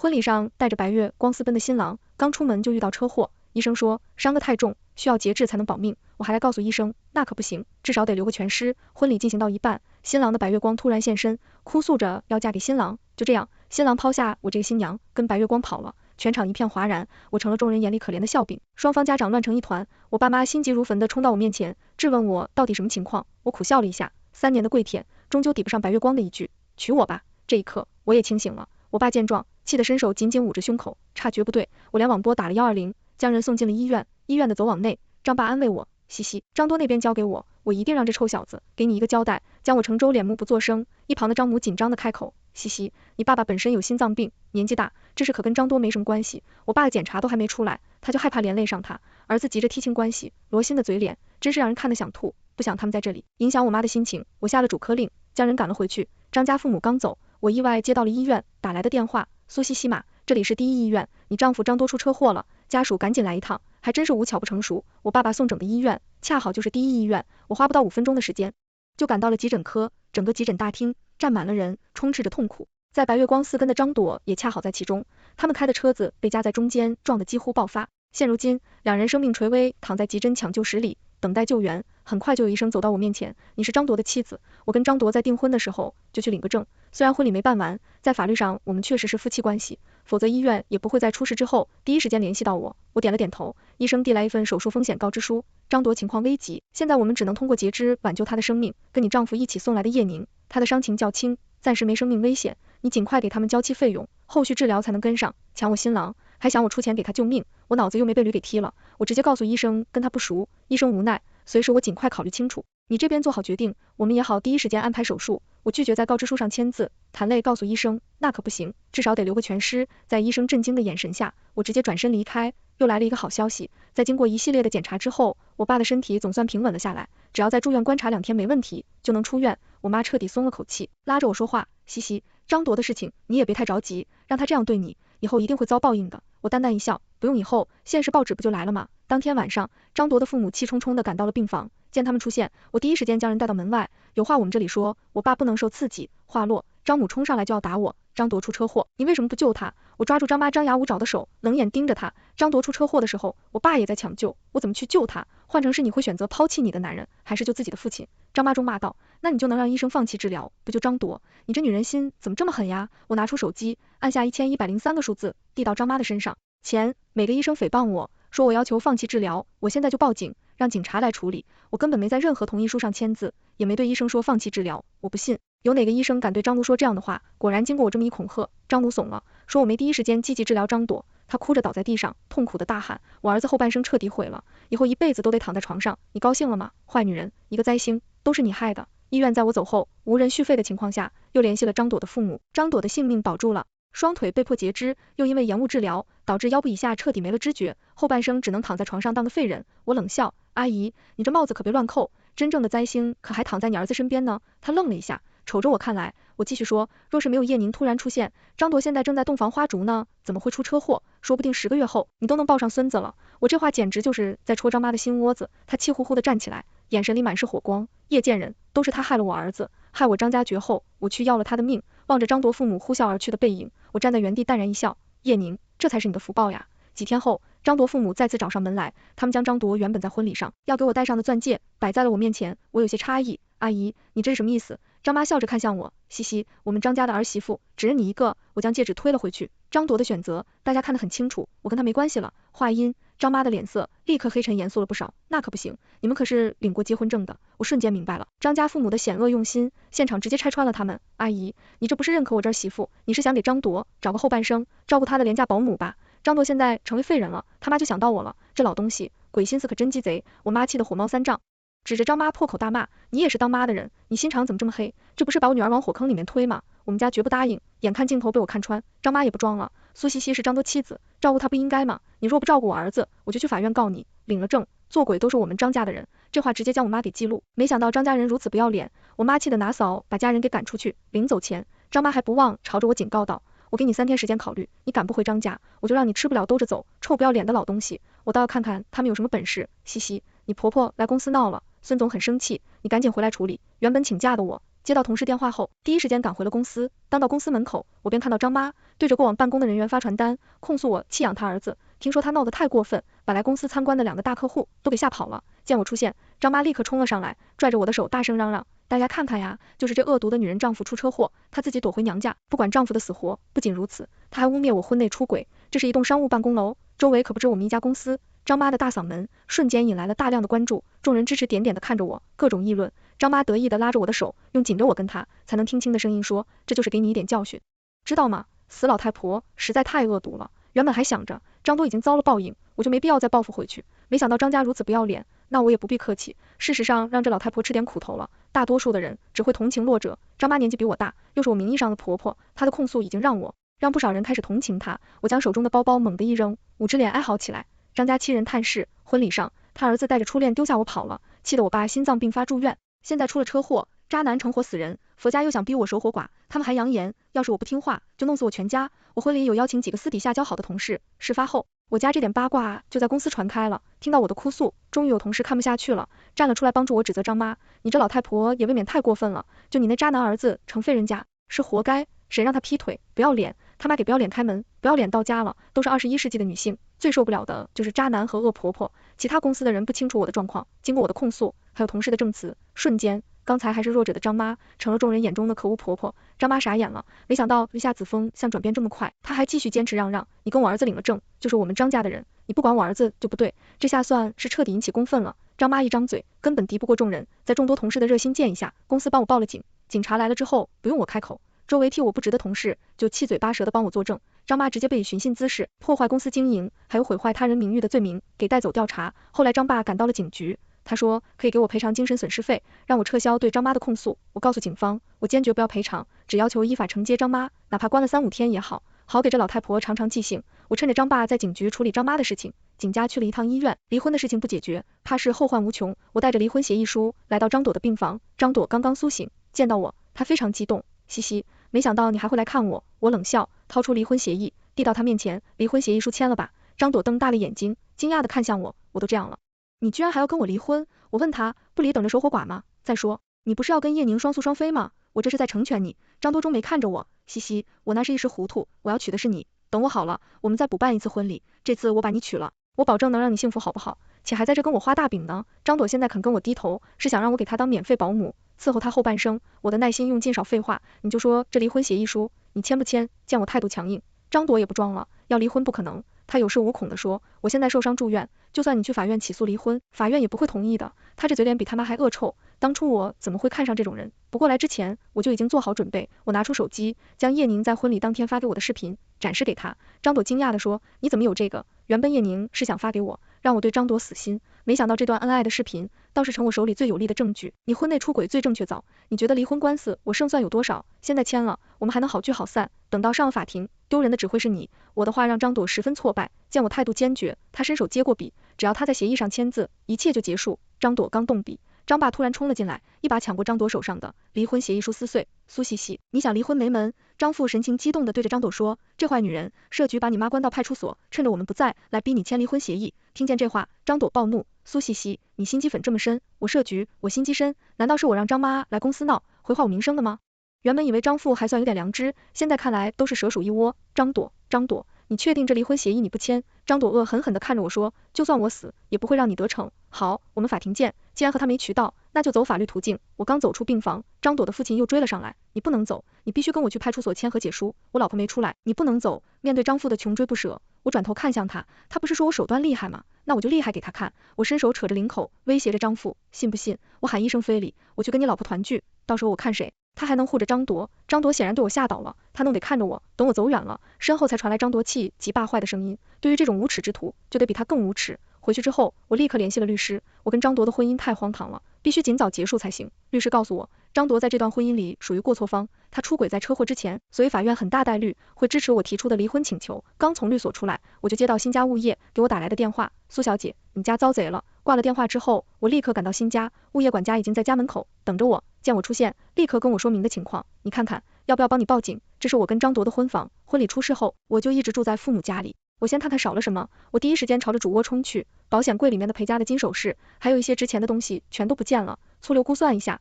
婚礼上带着白月光私奔的新郎，刚出门就遇到车祸，医生说伤得太重，需要截肢才能保命。我还来告诉医生，那可不行，至少得留个全尸。婚礼进行到一半，新郎的白月光突然现身，哭诉着要嫁给新郎。就这样，新郎抛下我这个新娘，跟白月光跑了。全场一片哗然，我成了众人眼里可怜的笑柄。双方家长乱成一团，我爸妈心急如焚地冲到我面前，质问我到底什么情况。我苦笑了一下，3年的跪舔，终究抵不上白月光的一句娶我吧。这一刻，我也清醒了。我爸见状，气得伸手紧紧捂着胸口，察觉不对，我连网拨打了120，将人送进了医院。医院的走往内，张爸安慰我，嘻嘻，张多那边交给我，我一定让这臭小子给你一个交代。将我乘舟，脸目不作声。一旁的张母紧张的开口，嘻嘻，你爸爸本身有心脏病，年纪大，这事可跟张多没什么关系。我爸的检查都还没出来，他就害怕连累上他，儿子急着提亲关系，罗欣的嘴脸真是让人看得想吐，不想他们在这里影响我妈的心情。我下了主科令，将人赶了回去。张家父母刚走，我意外接到了医院打来的电话，苏西西玛，这里是第一医院，你丈夫张多出车祸了，家属赶紧来一趟。还真是无巧不成熟，我爸爸送诊的医院恰好就是第一医院，我花不到5分钟的时间就赶到了急诊科。整个急诊大厅站满了人，充斥着痛苦。在白月光私奔的张朵也恰好在其中，他们开的车子被夹在中间，撞得几乎爆发。现如今两人生命垂危，躺在急诊抢救室里等待救援。很快就有医生走到我面前，你是张铎的妻子，我跟张铎在订婚的时候就去领个证，虽然婚礼没办完，在法律上我们确实是夫妻关系，否则医院也不会在出事之后第一时间联系到我。我点了点头。医生递来一份手术风险告知书，张铎情况危急，现在我们只能通过截肢挽救他的生命。跟你丈夫一起送来的叶宁，他的伤情较轻，暂时没生命危险，你尽快给他们交期费用，后续治疗才能跟上。抢我新郎，还想我出钱给他救命，我脑子又没被驴给踢了。我直接告诉医生跟他不熟，医生无奈，随时我尽快考虑清楚，你这边做好决定，我们也好第一时间安排手术。我拒绝在告知书上签字，含泪告诉医生，那可不行，至少得留个全尸。在医生震惊的眼神下，我直接转身离开。又来了一个好消息，在经过一系列的检查之后，我爸的身体总算平稳了下来，只要在住院观察2天没问题，就能出院。我妈彻底松了口气，拉着我说话，西西，张铎的事情你也别太着急，让他这样对你，以后一定会遭报应的。我淡淡一笑，不用以后，现实报纸不就来了吗？当天晚上，张铎的父母气冲冲地赶到了病房，见他们出现，我第一时间将人带到门外。有话我们这里说，我爸不能受刺激。话落，张母冲上来就要打我，张铎出车祸，你为什么不救他？我抓住张妈张牙舞爪的手，冷眼盯着他。张铎出车祸的时候，我爸也在抢救，我怎么去救他？换成是你会选择抛弃你的男人，还是救自己的父亲？张妈中骂道，那你就能让医生放弃治疗，不救张铎？你这女人心怎么这么狠呀？我拿出手机，按下1103个数字，递到张妈的身上。钱，每个医生诽谤我，说我要求放弃治疗，我现在就报警，让警察来处理。我根本没在任何同意书上签字，也没对医生说放弃治疗，我不信。有哪个医生敢对张奴说这样的话？果然经过我这么一恐吓，张奴怂了，说我没第一时间积极治疗张铎。他哭着倒在地上，痛苦的大喊，我儿子后半生彻底毁了，以后一辈子都得躺在床上，你高兴了吗？坏女人，一个灾星，都是你害的。医院在我走后无人续费的情况下，又联系了张铎的父母，张铎的性命保住了，双腿被迫截肢，又因为延误治疗，导致腰部以下彻底没了知觉，后半生只能躺在床上当个废人。我冷笑，阿姨，你这帽子可别乱扣，真正的灾星可还躺在你儿子身边呢。他愣了一下，瞅着我看来，我继续说，若是没有叶宁突然出现，张铎现在正在洞房花烛呢，怎么会出车祸？说不定10个月后你都能抱上孙子了。我这话简直就是在戳张妈的心窝子。她气呼呼地站起来，眼神里满是火光，叶贱人，都是他害了我儿子，害我张家绝后，我去要了他的命。望着张铎父母呼啸而去的背影，我站在原地淡然一笑，叶宁，这才是你的福报呀。几天后，张铎父母再次找上门来，他们将张铎原本在婚礼上要给我戴上的钻戒摆在了我面前，我有些诧异，阿姨，你这是什么意思？张妈笑着看向我，西西，我们张家的儿媳妇只认你一个。我将戒指推了回去，张铎的选择大家看得很清楚，我跟他没关系了。话音，张妈的脸色立刻黑沉严肃了不少，那可不行，你们可是领过结婚证的。我瞬间明白了张家父母的险恶用心，现场直接拆穿了他们。阿姨，你这不是认可我这儿媳妇，你是想给张铎找个后半生照顾他的廉价保姆吧？张铎现在成为废人了，他妈就想到我了，这老东西鬼心思可真鸡贼。我妈气得火冒三丈，指着张妈破口大骂，你也是当妈的人，你心肠怎么这么黑？这不是把我女儿往火坑里面推吗？我们家绝不答应。眼看镜头被我看穿，张妈也不装了，苏西西是张多妻子，照顾她不应该吗？你若不照顾我儿子，我就去法院告你。领了证，做鬼都是我们张家的人。这话直接将我妈给激怒，没想到张家人如此不要脸，我妈气得拿扫把家人给赶出去。临走前，张妈还不忘朝着我警告道，我给你3天时间考虑，你赶不回张家，我就让你吃不了兜着走，臭不要脸的老东西，我倒要看看他们有什么本事。西西，你婆婆来公司闹了，孙总很生气，你赶紧回来处理。原本请假的我接到同事电话后，第一时间赶回了公司。当到公司门口，我便看到张妈对着过往办公的人员发传单，控诉我弃养她儿子。听说他闹得太过分，把来公司参观的2个大客户都给吓跑了。见我出现，张妈立刻冲了上来，拽着我的手大声嚷嚷：“大家看看呀，就是这恶毒的女人丈夫出车祸，她自己躲回娘家，不管丈夫的死活。不仅如此，她还污蔑我婚内出轨。这是一栋商务办公楼，周围可不止我们一家公司。”张妈的大嗓门瞬间引来了大量的关注，众人指指点点的看着我，各种议论。张妈得意的拉着我的手，用紧着我跟她才能听清的声音说：“这就是给你一点教训，知道吗？死老太婆实在太恶毒了。”原本还想着张多已经遭了报应，我就没必要再报复回去，没想到张家如此不要脸，那我也不必客气。事实上让这老太婆吃点苦头了，大多数的人只会同情弱者。张妈年纪比我大，又是我名义上的婆婆，她的控诉已经让不少人开始同情她。我将手中的包包猛地一扔，捂着脸哀嚎起来。张家7人探视，婚礼上他儿子带着初恋丢下我跑了，气得我爸心脏病发住院，现在出了车祸，渣男成活死人，佛家又想逼我守活寡，他们还扬言要是我不听话就弄死我全家。我婚礼有邀请几个私底下交好的同事，事发后我家这点八卦就在公司传开了，听到我的哭诉，终于有同事看不下去了，站了出来帮助我指责张妈：“你这老太婆也未免太过分了，就你那渣男儿子成废人家是活该，谁让他劈腿，不要脸，他妈给不要脸开门，不要脸到家了，都是21世纪的女性，最受不了的就是渣男和恶婆婆。”其他公司的人不清楚我的状况，经过我的控诉，还有同事的证词，瞬间刚才还是弱者的张妈成了众人眼中的可恶婆婆。张妈傻眼了，没想到一下子风向转变这么快，她还继续坚持嚷嚷：“你跟我儿子领了证，就是我们张家的人，你不管我儿子就不对。”这下算是彻底引起公愤了。张妈一张嘴根本敌不过众人，在众多同事的热心建议下，公司帮我报了警。警察来了之后不用我开口，周围替我不值的同事就七嘴八舌的帮我作证。张妈直接被以寻衅滋事、破坏公司经营还有毁坏他人名誉的罪名给带走调查。后来张爸赶到了警局，他说可以给我赔偿精神损失费，让我撤销对张妈的控诉。我告诉警方，我坚决不要赔偿，只要求依法惩戒张妈，哪怕关了3-5天也好，好给这老太婆尝尝记性。我趁着张爸在警局处理张妈的事情，景家去了一趟医院，离婚的事情不解决，怕是后患无穷。我带着离婚协议书来到张朵的病房，张朵刚刚苏醒，见到我，她非常激动，嘻嘻，没想到你还会来看我。我冷笑，掏出离婚协议递到她面前，离婚协议书签了吧？张朵瞪大了眼睛，惊讶的看向我，我都这样了，你居然还要跟我离婚？我问他，不离等着守活寡吗？再说，你不是要跟叶宁双宿双飞吗？我这是在成全你。张多忠没看着我，嘻嘻，我那是一时糊涂，我要娶的是你，等我好了，我们再补办一次婚礼，这次我把你娶了，我保证能让你幸福好不好？且还在这跟我画大饼呢。张朵现在肯跟我低头，是想让我给她当免费保姆，伺候她后半生。我的耐心用尽，少废话，你就说这离婚协议书你签不签？见我态度强硬，张朵也不装了，要离婚不可能。他有恃无恐地说，我现在受伤住院，就算你去法院起诉离婚，法院也不会同意的。他这嘴脸比他妈还恶臭，当初我怎么会看上这种人？不过来之前我就已经做好准备，我拿出手机，将叶宁在婚礼当天发给我的视频展示给他。张朵惊讶地说，你怎么有这个？原本叶宁是想发给我，让我对张朵死心，没想到这段恩爱的视频倒是成我手里最有力的证据。你婚内出轨罪证确凿，你觉得离婚官司我胜算有多少？现在签了，我们还能好聚好散，等到上了法庭，丢人的只会是你。我的话让张朵十分挫败，见我态度坚决，他伸手接过笔，只要他在协议上签字，一切就结束。张朵刚动笔，张爸突然冲了进来，一把抢过张朵手上的离婚协议书撕碎。苏西西，你想离婚没门？张父神情激动地对着张朵说，这坏女人，社局把你妈关到派出所，趁着我们不在来逼你签离婚协议。听见这话，张朵暴怒，苏西西，你心机粉这么深，我社局，我心机深，难道是我让张妈来公司闹，毁坏我名声的吗？原本以为张父还算有点良知，现在看来都是蛇鼠一窝。张朵，你确定这离婚协议你不签？张朵恶狠狠地看着我说，就算我死，也不会让你得逞。好，我们法庭见。既然和他没渠道，那就走法律途径。我刚走出病房，张朵的父亲又追了上来，你不能走，你必须跟我去派出所签和解书。我老婆没出来，你不能走。面对张父的穷追不舍，我转头看向他，他不是说我手段厉害吗？那我就厉害给他看。我伸手扯着领口，威胁着张父，信不信我喊一声非礼，我去跟你老婆团聚，到时候我看谁他还能护着张朵。张朵显然对我吓倒了，他弄得看着我，等我走远了，身后才传来张朵气急败坏的声音，对于这种无耻之徒，就得比他更无耻。回去之后，我立刻联系了律师，我跟张朵的婚姻太荒唐了，必须尽早结束才行。律师告诉我，张朵在这段婚姻里属于过错方，她出轨在车祸之前，所以法院很大概率会支持我提出的离婚请求。刚从律所出来，我就接到新家物业给我打来的电话，苏小姐，你家遭贼了。挂了电话之后，我立刻赶到新家，物业管家已经在家门口等着我，见我出现，立刻跟我说明的情况，你看看要不要帮你报警？这是我跟张朵的婚房，婚礼出事后，我就一直住在父母家里。我先看看少了什么，我第一时间朝着主卧冲去，保险柜里面的陪嫁的金首饰，还有一些值钱的东西全都不见了。粗略估算一下，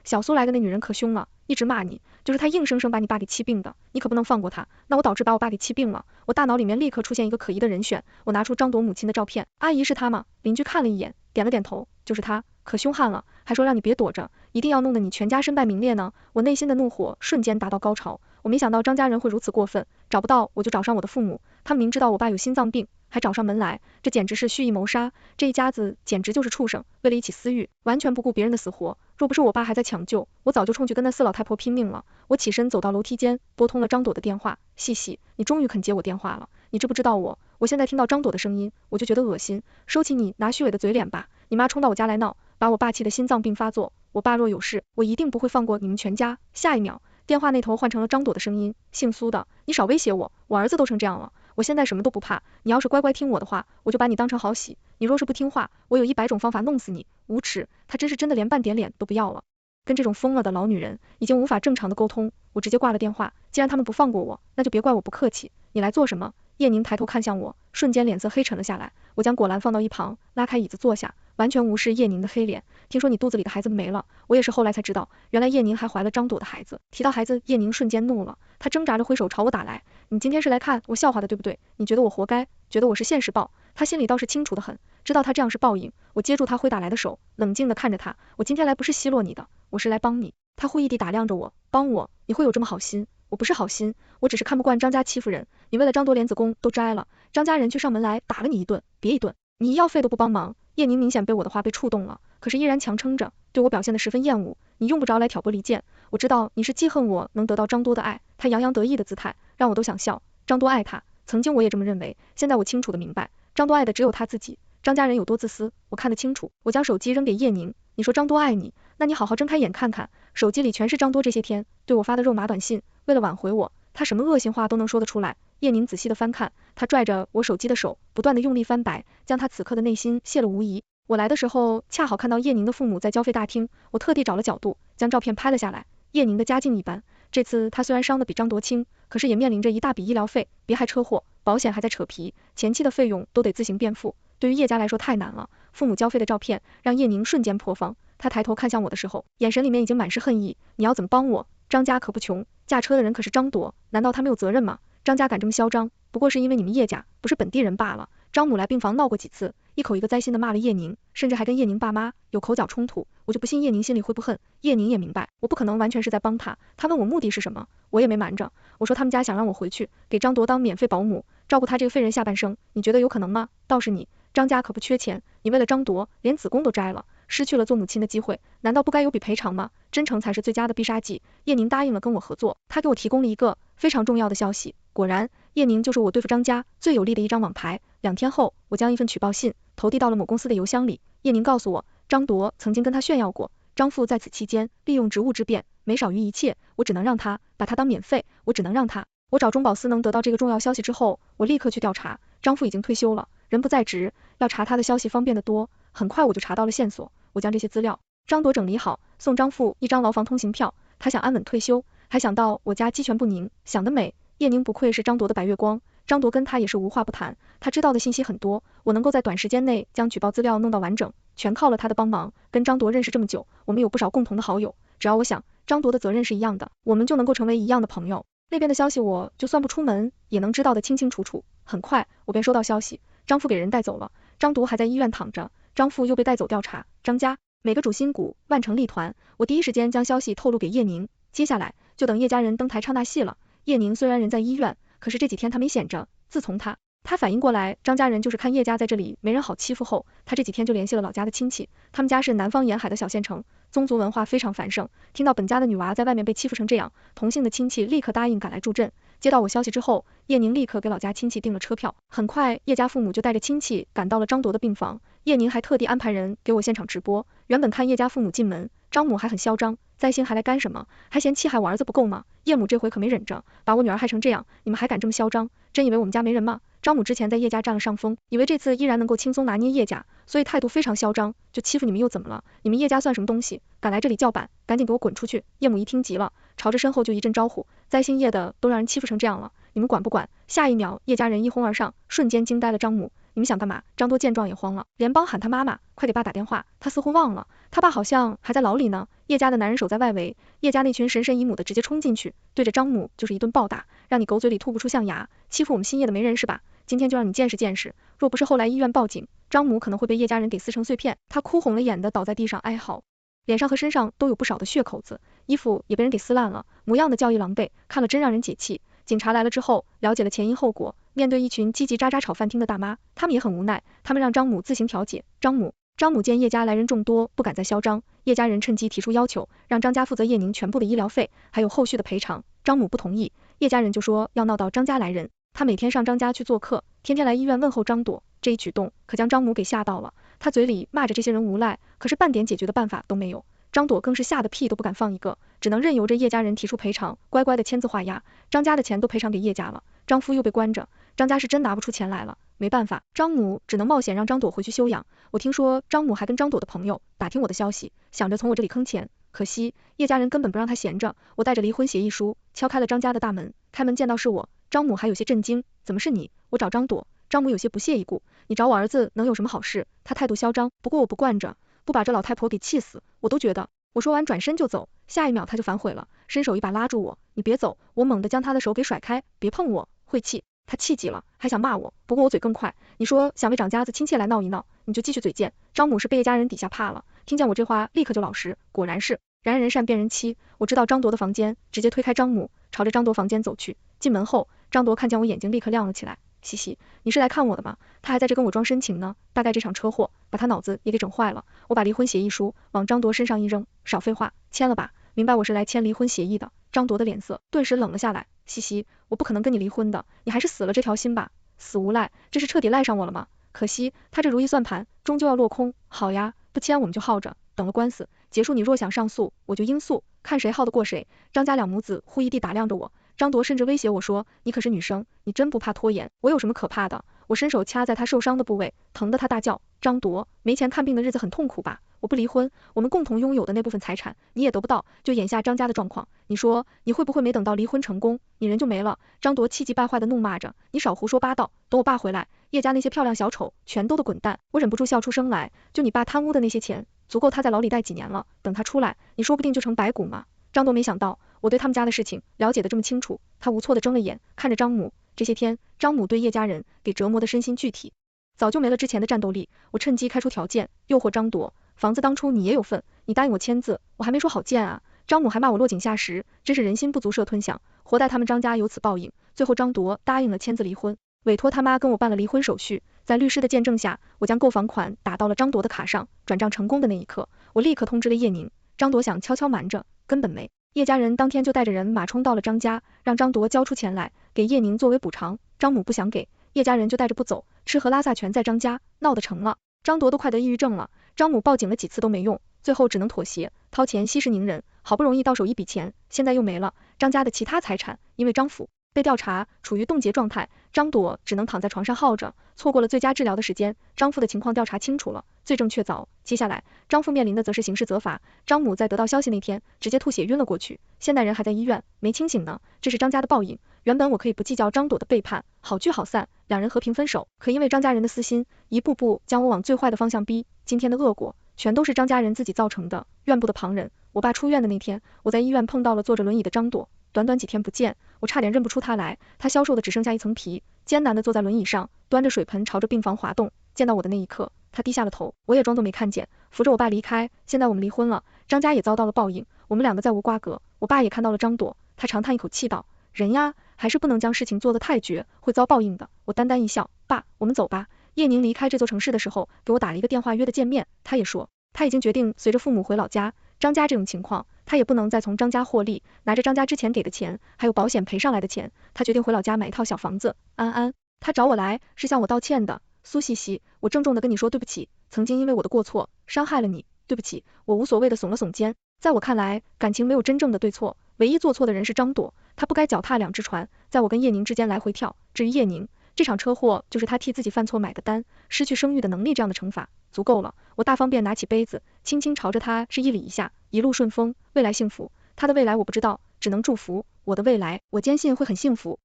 小苏来的那女人可凶了，一直骂你，就是她硬生生把你爸给气病的，你可不能放过她，那我导致把我爸给气病了。我大脑里面立刻出现一个可疑的人选，我拿出张朵母亲的照片，阿姨是她吗？邻居看了一眼，点了点头，就是她，可凶悍了，还说让你别躲着，一定要弄得你全家身败名裂呢。我内心的怒火瞬间达到高潮，我没想到张家人会如此过分，找不到我就找上我的父母，他们明知道我爸有心脏病，还找上门来，这简直是蓄意谋杀，这一家子简直就是畜生，为了一起私欲，完全不顾别人的死活。若不是我爸还在抢救，我早就冲去跟那四老太婆拼命了。我起身走到楼梯间，拨通了张朵的电话，细细，你终于肯接我电话了，你知不知道我现在听到张朵的声音，我就觉得恶心，收起你拿虚伪的嘴脸吧，你妈冲到我家来闹，把我爸气得心脏病发作，我爸若有事，我一定不会放过你们全家。下一秒，电话那头换成了张朵的声音，姓苏的，你少威胁我，我儿子都成这样了，我现在什么都不怕，你要是乖乖听我的话，我就把你当成好喜，你若是不听话，我有100种方法弄死你，无耻，他真的连半点脸都不要了。跟这种疯了的老女人已经无法正常的沟通，我直接挂了电话，既然他们不放过我，那就别怪我不客气，你来做什么？叶宁抬头看向我，瞬间脸色黑沉了下来，我将果篮放到一旁，拉开椅子坐下，完全无视叶宁的黑脸。听说你肚子里的孩子没了，我也是后来才知道，原来叶宁还怀了张朵的孩子。提到孩子，叶宁瞬间怒了，他挣扎着挥手朝我打来，你今天是来看我笑话的对不对？你觉得我活该，觉得我是现世报，他心里倒是清楚的很，知道他这样是报应。我接住他挥打来的手，冷静的看着他，我今天来不是奚落你的，我是来帮你。他故意地打量着我，帮我？你会有这么好心？我不是好心，我只是看不惯张家欺负人，你为了张朵连子宫都摘了，张家人去上门来打了你一顿，别一顿，你医药费都不帮忙。叶宁明显被我的话被触动了，可是依然强撑着，对我表现得十分厌恶。你用不着来挑拨离间，我知道你是记恨我能得到张多的爱。他洋洋得意的姿态让我都想笑。张多爱他，曾经我也这么认为，现在我清楚的明白，张多爱的只有他自己，张家人有多自私，我看得清楚。我将手机扔给叶宁，你说张多爱你，那你好好睁开眼看看，手机里全是张多这些天对我发的肉麻短信，为了挽回我，他什么恶心话都能说得出来。叶宁仔细的翻看，他拽着我手机的手不断的用力翻白，将他此刻的内心泄了无遗。我来的时候恰好看到叶宁的父母在交费大厅，我特地找了角度将照片拍了下来。叶宁的家境一般，这次他虽然伤得比张铎轻，可是也面临着一大笔医疗费，别还车祸，保险还在扯皮，前期的费用都得自行垫付，对于叶家来说太难了。父母交费的照片让叶宁瞬间破防，他抬头看向我的时候，眼神里面已经满是恨意。你要怎么帮我？张家可不穷，驾车的人可是张铎，难道他没有责任吗？张家敢这么嚣张，不过是因为你们叶家不是本地人罢了。张母来病房闹过几次，一口一个灾心的骂了叶宁，甚至还跟叶宁爸妈有口角冲突，我就不信叶宁心里会不恨。叶宁也明白，我不可能完全是在帮他，他问我目的是什么，我也没瞒着，我说他们家想让我回去给张铎当免费保姆，照顾他这个废人下半生，你觉得有可能吗？倒是你，张家可不缺钱，你为了张铎连子宫都摘了，失去了做母亲的机会，难道不该有笔赔偿吗？真诚才是最佳的必杀技。叶宁答应了跟我合作，他给我提供了一个非常重要的消息，果然叶宁就是我对付张家最有力的一张网牌。2天后，我将一份取报信投递到了某公司的邮箱里，叶宁告诉我，张铎曾经跟他炫耀过，张父在此期间利用职务之便，没少于一切，我只能让他把他当免费，我只能让他。我找中保司能得到这个重要消息之后，我立刻去调查，张父已经退休了，人不在职，要查他的消息方便得多，很快我就查到了线索，我将这些资料张铎整理好，送张父一张牢房通行票，他想安稳退休，还想到我家鸡犬不宁，想得美。叶宁不愧是张铎的白月光，张铎跟他也是无话不谈，他知道的信息很多，我能够在短时间内将举报资料弄到完整，全靠了他的帮忙。跟张铎认识这么久，我们有不少共同的好友，只要我想，张铎的责任是一样的，我们就能够成为一样的朋友。那边的消息我就算不出门也能知道的清清楚楚。很快我便收到消息，张父给人带走了，张铎还在医院躺着，张父又被带走调查。张家每个主心骨万成立团，我第一时间将消息透露给叶宁，接下来就等叶家人登台唱大戏了。叶宁虽然人在医院，可是这几天他没闲着，自从他反应过来张家人就是看叶家在这里没人好欺负后，他这几天就联系了老家的亲戚，他们家是南方沿海的小县城，宗族文化非常繁盛，听到本家的女娃在外面被欺负成这样，同姓的亲戚立刻答应赶来助阵。接到我消息之后，叶宁立刻给老家亲戚订了车票，很快叶家父母就带着亲戚赶到了张铎的病房，叶宁还特地安排人给我现场直播。原本看叶家父母进门，张母还很嚣张，灾星还来干什么？还嫌弃害我儿子不够吗？叶母这回可没忍着，把我女儿害成这样，你们还敢这么嚣张？真以为我们家没人吗？张母之前在叶家占了上风，以为这次依然能够轻松拿捏叶家，所以态度非常嚣张，就欺负你们又怎么了？你们叶家算什么东西？敢来这里叫板，赶紧给我滚出去！叶母一听急了，朝着身后就一阵招呼，灾星叶的都让人欺负成这样了，你们管不管？下一秒叶家人一哄而上，瞬间惊呆了张母，你们想干嘛？张多见状也慌了，连帮喊他妈妈，快给爸打电话。他似乎忘了，他爸好像还在牢里呢。叶家的男人守在外围，叶家那群神神姨母的直接冲进去，对着张母就是一顿暴打，让你狗嘴里吐不出象牙，欺负我们新叶的没人是吧？今天就让你见识见识，若不是后来医院报警，张母可能会被叶家人给撕成碎片。他哭红了眼的倒在地上哀嚎，脸上和身上都有不少的血口子，衣服也被人给撕烂了，模样的叫一狼狈，看了真让人解气。警察来了之后，了解了前因后果，面对一群叽叽喳喳吵饭厅的大妈，他们也很无奈，他们让张母自行调解。张母见叶家来人众多，不敢再嚣张，叶家人趁机提出要求，让张家负责叶宁全部的医疗费，还有后续的赔偿。张母不同意，叶家人就说要闹到张家来人，他每天上张家去做客，天天来医院问候张朵，这一举动可将张母给吓到了，他嘴里骂着这些人无赖，可是半点解决的办法都没有。张朵更是吓得屁都不敢放一个，只能任由着叶家人提出赔偿，乖乖的签字画押，张家的钱都赔偿给叶家了，张夫又被关着，张家是真拿不出钱来了，没办法，张母只能冒险让张朵回去休养。我听说张母还跟张朵的朋友打听我的消息，想着从我这里坑钱，可惜叶家人根本不让他闲着，我带着离婚协议书敲开了张家的大门，开门见到是我，张母还有些震惊，怎么是你？我找张朵。张母有些不屑一顾，你找我儿子能有什么好事？他态度嚣张，不过我不惯着，不把这老太婆给气死，我都觉得。我说完转身就走，下一秒他就反悔了，伸手一把拉住我，你别走，我猛地将他的手给甩开，别碰我，会气。他气急了，还想骂我，不过我嘴更快，你说想为长家子亲切来闹一闹，你就继续嘴贱。张母是被叶家人底下怕了，听见我这话立刻就老实，果然是然人善变人欺。我知道张铎的房间，直接推开张母，朝着张铎房间走去。进门后，张铎看见我眼睛立刻亮了起来，嘻嘻，你是来看我的吗？他还在这跟我装深情呢，大概这场车祸把他脑子也给整坏了。我把离婚协议书往张铎身上一扔，少废话，签了吧，明白我是来签离婚协议的。张铎的脸色顿时冷了下来，嘻嘻，我不可能跟你离婚的，你还是死了这条心吧。死无赖，这是彻底赖上我了吗？可惜他这如意算盘终究要落空。好呀，不签我们就耗着，等了官司结束，你若想上诉，我就应诉，看谁耗得过谁。张家两母子忽一地打量着我，张铎甚至威胁我说，你可是女生，你真不怕拖延？我有什么可怕的？我伸手掐在他受伤的部位，疼得他大叫。张铎，没钱看病的日子很痛苦吧？我不离婚，我们共同拥有的那部分财产你也得不到，就眼下张家的状况，你说你会不会没等到离婚成功，你人就没了？张铎气急败坏的怒骂着，你少胡说八道，等我爸回来，叶家那些漂亮小丑全都得滚蛋。我忍不住笑出声来，就你爸贪污的那些钱，足够他在牢里待几年了，等他出来，你说不定就成白骨嘛。张铎没想到我对他们家的事情了解得这么清楚，他无措地睁了眼，看着张母。这些天张母对叶家人给折磨得身心俱体，早就没了之前的战斗力。我趁机开出条件，诱惑张铎，房子当初你也有份，你答应我签字，我还没说好见啊。张母还骂我落井下石，真是人心不足蛇吞象，活待他们张家有此报应。最后张铎答应了签字离婚，委托他妈跟我办了离婚手续，在律师的见证下，我将购房款打到了张铎的卡上，转账成功的那一刻，我立刻通知了叶宁。张铎想悄悄瞒着，根本没。叶家人当天就带着人马冲到了张家，让张铎交出钱来给叶宁作为补偿。张母不想给，叶家人就带着不走，吃喝拉撒全在张家，闹得成了。张铎都快得抑郁症了，张母报警了几次都没用，最后只能妥协，掏钱息事宁人。好不容易到手一笔钱，现在又没了。张家的其他财产因为张府被调查，处于冻结状态，张朵只能躺在床上耗着，错过了最佳治疗的时间。张父的情况调查清楚了，罪证确凿，接下来张父面临的则是刑事责罚。张母在得到消息那天直接吐血晕了过去，现代人还在医院没清醒呢，这是张家的报应。原本我可以不计较张朵的背叛，好聚好散，两人和平分手，可因为张家人的私心，一步步将我往最坏的方向逼，今天的恶果全都是张家人自己造成的，怨不得旁人。我爸出院的那天，我在医院碰到了坐着轮椅的张朵，短短几天不见，我差点认不出他来，他消瘦的只剩下一层皮，艰难的坐在轮椅上，端着水盆朝着病房滑动。见到我的那一刻，他低下了头，我也装作没看见，扶着我爸离开。现在我们离婚了，张家也遭到了报应，我们两个再无瓜葛。我爸也看到了张朵，他长叹一口气道，人呀，还是不能将事情做得太绝，会遭报应的。我淡淡一笑，爸，我们走吧。叶宁离开这座城市的时候，给我打了一个电话约的见面，他也说他已经决定随着父母回老家。张家这种情况，他也不能再从张家获利，拿着张家之前给的钱，还有保险赔上来的钱，他决定回老家买一套小房子。安安，他找我来是向我道歉的。苏西西，我郑重的跟你说对不起，曾经因为我的过错伤害了你，对不起。我无所谓的耸了耸肩，在我看来，感情没有真正的对错，唯一做错的人是张朵，他不该脚踏两只船，在我跟叶宁之间来回跳。至于叶宁，这场车祸就是他替自己犯错买的单，失去生育的能力这样的惩罚足够了。我大方便拿起杯子，轻轻朝着他是一礼一下，一路顺风，未来幸福。他的未来我不知道，只能祝福。我的未来，我坚信会很幸福。